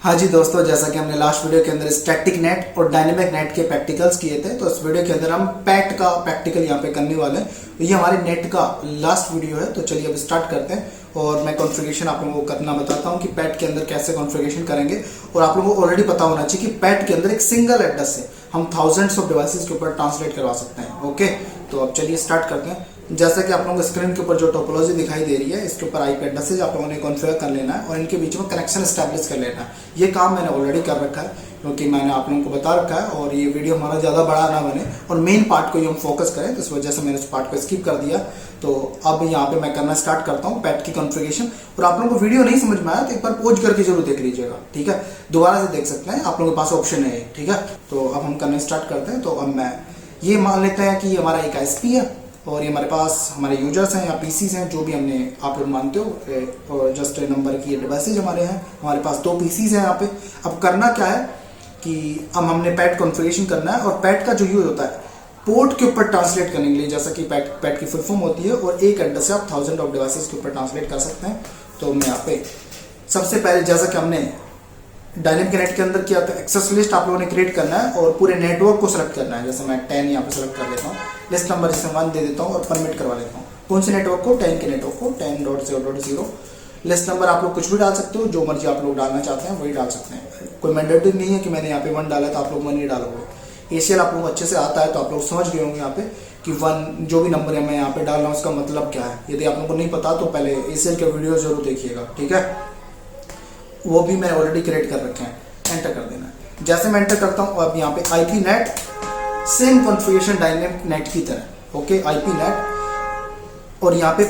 हाँ जी दोस्तों, जैसा कि हमने लास्ट वीडियो के अंदर स्टैटिक नेट और डायनेमिक नेट के प्रैक्टिकल्स किए थे, तो इस वीडियो के अंदर हम पैट का प्रैक्टिकल यहाँ पे करने वाले हैं। तो ये हमारे नेट का लास्ट वीडियो है। तो चलिए अब स्टार्ट करते हैं और मैं कॉन्फ़िगरेशन आप लोगों को करना बताता हूँ कि पैट के अंदर कैसे कॉन्फ़िगरेशन करेंगे। और आप लोगों को ऑलरेडी पता होना चाहिए कि पैट के अंदर एक सिंगल एड्रेस से हम थाउजेंड्स ऑफ डिवाइसेस के ऊपर ट्रांसलेट करवा सकते हैं। ओके, तो अब चलिए स्टार्ट करते हैं। जैसा कि आप लोगों को स्क्रीन के ऊपर जो टोपोलॉजी दिखाई दे रही है, इसके ऊपर आईपी एड्रेसेज आप लोगों ने कॉन्फ़िगर कर लेना है और इनके बीच में कनेक्शन एस्टैब्लिश कर लेना है। ये काम मैंने ऑलरेडी कर रखा है क्योंकि मैंने आप लोगों को बता रखा है और ये वीडियो हमारा ज़्यादा बड़ा ना बने और मेन पार्ट को ही हम फोकस करें, तो इस वजह से मैंने उस पार्ट को स्किप कर दिया। तो अब यहाँ पे मैं करना स्टार्ट करता हूँ पैट की कॉन्फ़िगरेशन। और आप लोगों को वीडियो नहीं समझ में आया तो एक बार पॉज करके जरूर देख लीजिएगा, ठीक है। दोबारा से देख सकते हैं, आप लोगों के पास ऑप्शन है, ठीक है। तो अब हम करना स्टार्ट करते हैं। तो अब मैं ये मान लेते हैं कि हमारा एक आईएसपी है और ये हमारे पास हमारे यूजर्स हैं या पीसीज हैं, जो भी हमने आप लोग मानते हो, और जस्ट नंबर की डिवाइसेज हमारे हैं। हमारे पास 2 पीसीज हैं यहाँ पे। अब करना क्या है कि अब हमने पैट कॉन्फ़िगरेशन करना है और पैट का जो यूज होता है पोर्ट के ऊपर ट्रांसलेट करने के लिए, जैसा कि पैट की फुल फॉर्म होती है और एक एड्रेस से आप 1000 ऑफ डिवाइसेस के ऊपर ट्रांसलेट कर सकते हैं। तो मैं यहाँ पे सबसे पहले, जैसा कि हमने डायनेमिक नेट के अंदर किया था, एक्सेस लिस्ट आप लोगों ने क्रिएट करना है और पूरे नेटवर्क को सेलेक्ट करना है। जैसे मैं 10 यहाँ पे सेलेक्ट कर लेता हूँ, लिस्ट नंबर इसमें 1 दे देता हूँ और परमिट करवा लेता हूँ। कौन से नेटवर्क को? 10 के नेटवर्क को 10.0.0। लिस्ट नंबर आप लोग कुछ भी डाल सकते हो, जो मर्जी आप लोग डालना चाहते हैं वही डाल सकते हैं। कोई मैंडेटरी नहीं है कि मैंने यहाँ पे 1 डाला तो आप लोग 1 ही डालोगे। एसीएल आप लोगों को अच्छे से आता है तो आप लोग समझ गए होंगे यहाँ पे कि 1 जो भी नंबर है मैं यहाँ पे डाल रहा हूँ उसका मतलब क्या है। यदि आप लोगों को नहीं पता तो पहले एसीएल के वीडियो जरूर देखिएगा, ठीक है। वो भी मैं ऑलरेडी क्रिएट कर रखे हैं। एंटर कर देना है। जैसे मैं एंटर करता हूँ अब यहाँ पे IP net, same configuration dynamic net की तरह। ओके, आईपी नेट और यहाँ पे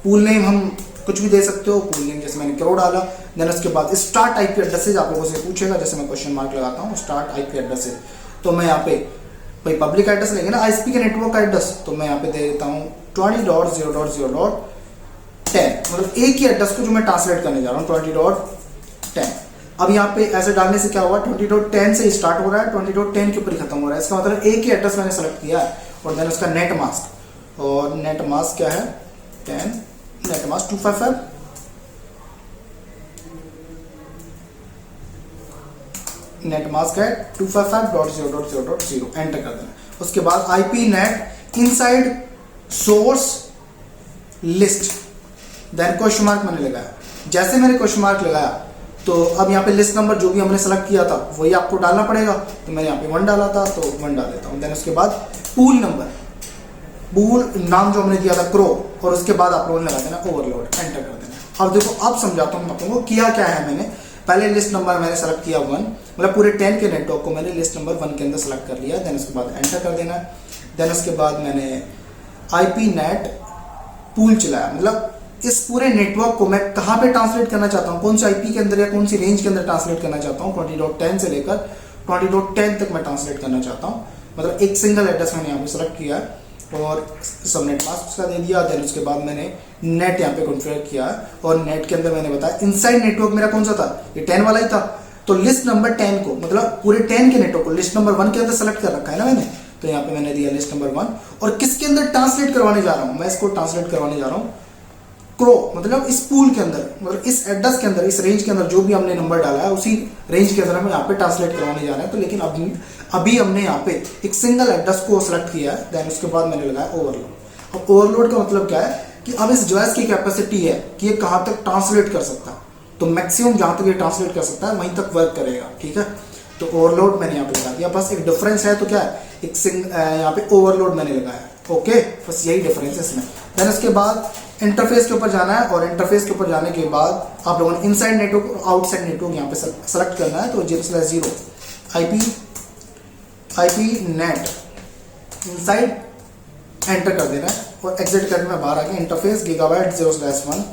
पूल नेम हम कुछ भी दे सकते हो। पूल नेम जैसे मैंने क्रो डाला। देन उसके बाद स्टार्ट आईपी एड्रेसेज आप लोगों से पूछेगा, जैसे मैं क्वेश्चन मार्क लगाता हूँ स्टार्ट आईपी एड्रेसेज। तो मैं यहाँ पे भाई पब्लिक एड्रेस लेंगे ना, आईएसपी के नेटवर्क का एड्रेस, तो मैं यहाँ पे दे देता हूँ 20.0.0.10, मतलब एक ही एड्रेस को जो मैं ट्रांसलेट करने जा रहा हूँ 20.10। अब यहाँ पे ऐसे डालने से क्या हुआ, 20.10 से स्टार्ट हो रहा है, 20.10 के ऊपर ही खत्म हो रहा है। इसका मतलब एक ही एड्रेस मैंने सेलेक्ट किया है। और देन उसका नेट मास्क, और नेट मास्क क्या है 10, नेट मास्क 255, नेट मास्क है 255.0.0.0। एंटर कर देना। उसके बाद IP net inside source list, then question mark मैंने लगाया। जैसे मैंने क्वेश्चन मार्क लगाया तो अब यहाँ पे लिस्ट नंबर जो भी हमने सेलेक्ट किया था वही आपको डालना पड़ेगा। तो मैंने यहाँ पे 1 डाला था तो 1 डाल देता हूँ। देन उसके बाद पूल नंबर, पूल नाम जो हमने दिया था क्रो, और उसके बाद आप लोगों ने लगा देना ओवरलोड। एंटर कर देना। अब देखो, अब समझाता हूँ आप लोगों को किया क्या है। मैंने पहले लिस्ट नंबर मैंने सेलेक्ट किया 1, मतलब पूरे 10 के नेटवर्क को मैंने लिस्ट नंबर 1 के अंदर सेलेक्ट कर लिया। देन उसके बाद एंटर कर देना। देन उसके बाद मैंने आईपी नेट पूल चलाया, मतलब इस पूरे नेटवर्क को मैं कहाँ पे ट्रांसलेट करना चाहता हूँ, कौन सी आईपी के अंदर या कौन सी रेंज के अंदर ट्रांसलेट करना चाहता हूँ। 20.10 से लेकर 20.10 तक मैं ट्रांसलेट करना चाहता हूँ, मतलब एक सिंगल एड्रेस मैंने यहाँ पे सेलेक्ट किया और सबनेट मास्क उसका दे दिया। देन उसके बाद मैंने नेट यहाँ पे कॉन्फ़िगर किया और नेट के अंदर मैंने बताया इनसाइड नेटवर्क मेरा कौन सा था, ये 10 वाला ही था। तो लिस्ट नंबर 10 को, मतलब पूरे 10 के नेटवर्क को लिस्ट नंबर 1 के अंदर सेलेक्ट कर रखा है ना मैंने। तो यहाँ पे मैंने दिया लिस्ट नंबर 1 और किसके अंदर ट्रांसलेट करवाने जा रहा हूँ, मैं इसको ट्रांसलेट करवाने जा रहा हूँ क्रो, मतलब इस पूल के अंदर, मतलब इस एड्रेस के अंदर, इस रेंज के अंदर जो भी हमने नंबर डाला है उसी रेंज के अंदर हम यहाँ पे ट्रांसलेट करवाने जा रहे हैं। तो लेकिन अभी हमने यहाँ पे एक सिंगल एड्रेस को सेलेक्ट किया है। देन उसके बाद मैंने लगाया ओवरलोड। अब ओवरलोड का मतलब क्या है कि अब इस डिवाइस की कैपेसिटी है कि ये कहाँ तक ट्रांसलेट कर सकता है, तो मैक्सिमम जहाँ तक ये ट्रांसलेट कर सकता है वहीं तक वर्क करेगा, ठीक है। तो ओवरलोड मैंने यहाँ पे लगा दिया, बस एक डिफरेंस है। तो क्या है, एक यहाँ पे ओवरलोड मैंने लगाया, ओके, बस यही डिफरेंस है इसमें। देन उसके बाद इंटरफेस के ऊपर जाना है और इंटरफेस के ऊपर जाने के बाद आप लोगों ने इनसाइड नेटवर्क और आउटसाइड नेटवर्क यहाँ पे सेलेक्ट करना है। तो 0/0 आईपी नेट इनसाइड एंटर कर देना है और एग्जिट करके मैं बाहर आ गया। Interface gigabyte 0/1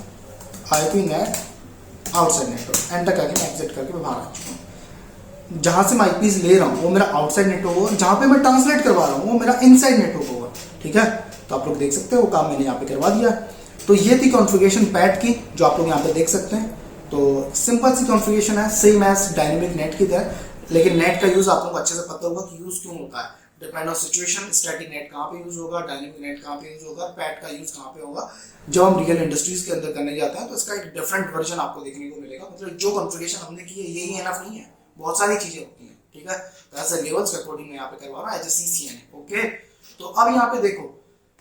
IP net outside network, enter करके मैं एग्जिट करके मैं बाहर आ चुका हूँ। जहाँ से मैं आईपीज ले रहा हूँ वो मेरा आउटसाइड नेटवर्क होगा, जहाँ पे मैं ट्रांसलेट करवा रहा हूँ वो मेरा इनसाइड नेटवर्क होगा, ठीक है। तो आप लोग देख सकते हो वो काम मैंने यहाँ पे करवा दिया। तो ये थी कॉन्फ़िगरेशन पैट की, जो आप लोग यहाँ पे देख सकते हैं। तो सिंपल सी कॉन्फ़िगरेशन है, सेम एज डायनेमिक नेट की तरह, लेकिन नेट का यूज़ आप लोगों को अच्छे से पता होगा कि यूज़ क्यों होता है। Depend on situation static net कहाँ पे यूज होगा, डायनेमिक नेट कहाँ पे यूज होगा, पैट का यूज कहाँ पे होगा। जब हम रियल इंडस्ट्रीज के अंदर करने जाते हैं तो इसका एक डिफरेंट वर्जन आपको देखने को मिलेगा। मतलब जो कॉन्फ़िगरेशन हमने की है यही एनफ नहीं है, बहुत सारी चीजें होती हैं, ठीक है। तो ऐसे लेवल्स के अकॉर्डिंग मैं यहाँ पे करवा रहा हूँ एज ए CCNA, ओके। तो अब यहाँ पे देखो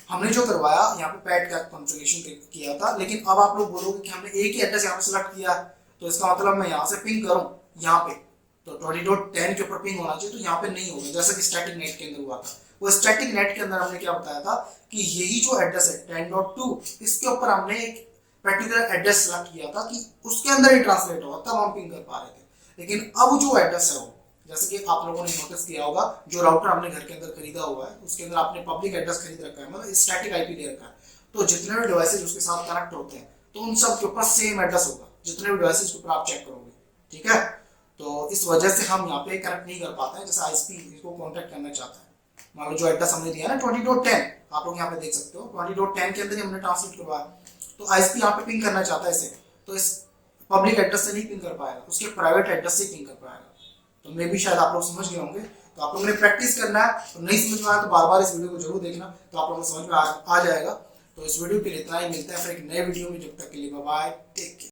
हमने जो करवाया यहाँ पे पैट का कॉन्फ़िगरेशन किया था, लेकिन अब आप लोग बोलोगे कि हमने एक ही एड्रेस यहाँ पे सिलेक्ट किया, तो इसका मतलब मैं यहाँ से पिंग करूँ यहाँ पे तो 20.10 के ऊपर पिंग होना चाहिए, तो यहाँ पे नहीं होगा जैसा कि स्टैटिक नेट के अंदर हुआ था। वो स्टैटिक नेट के अंदर हमने क्या बताया था कि यही जो एड्रेस है 10.2 इसके ऊपर हमने एक पर्टिकुलर एड्रेस सेलेक्ट किया था कि उसके अंदर ही ट्रांसलेट होगा, तब हम पिंग कर पा रहे थे। लेकिन अब जो एड्रेस है वो जैसे कि आप लोगों ने नोटिस किया होगा, जो राउटर हमने घर के अंदर खरीदा हुआ है उसके अंदर आपने पब्लिक एड्रेस खरीद रखा है, मतलब स्टैटिक आईपी दे रखा है। तो जितने भी डिवाइसेज उसके साथ कनेक्ट होते हैं तो उन सब के ऊपर सेम एड्रेस होगा, जितने भी डिवाइसेज के ऊपर आप चेक करोगे, ठीक है। तो इस वजह से हम यहाँ पे कनेक्ट नहीं कर पाते हैं। जैसे ISP इसको कॉन्टेक्ट करना चाहता है, मान लो जो एड्रेस हमने दिया ना 20.10, आप लोग यहाँ पे देख सकते हो 20.10 के अंदर ही हमने ट्रांसलेट करवाया। तो ISP यहाँ पे पिंग करना चाहता है इसे, तो इस पब्लिक एड्रेस से नहीं पिंग कर पाएगा, उसके प्राइवेट एड्रेस से पिंग कर पाएगा। तो मे भी शायद आप लोग समझ गए होंगे। तो आप लोगों ने प्रैक्टिस करना है, और नहीं समझ में आया तो बार बार इस वीडियो को जरूर देखना, तो आप लोगों को समझ में आ जाएगा। तो इस वीडियो के लिए इतना ही, मिलते हैं फिर एक नए वीडियो में, जब तक के लिए बाय बाय, टेक केयर।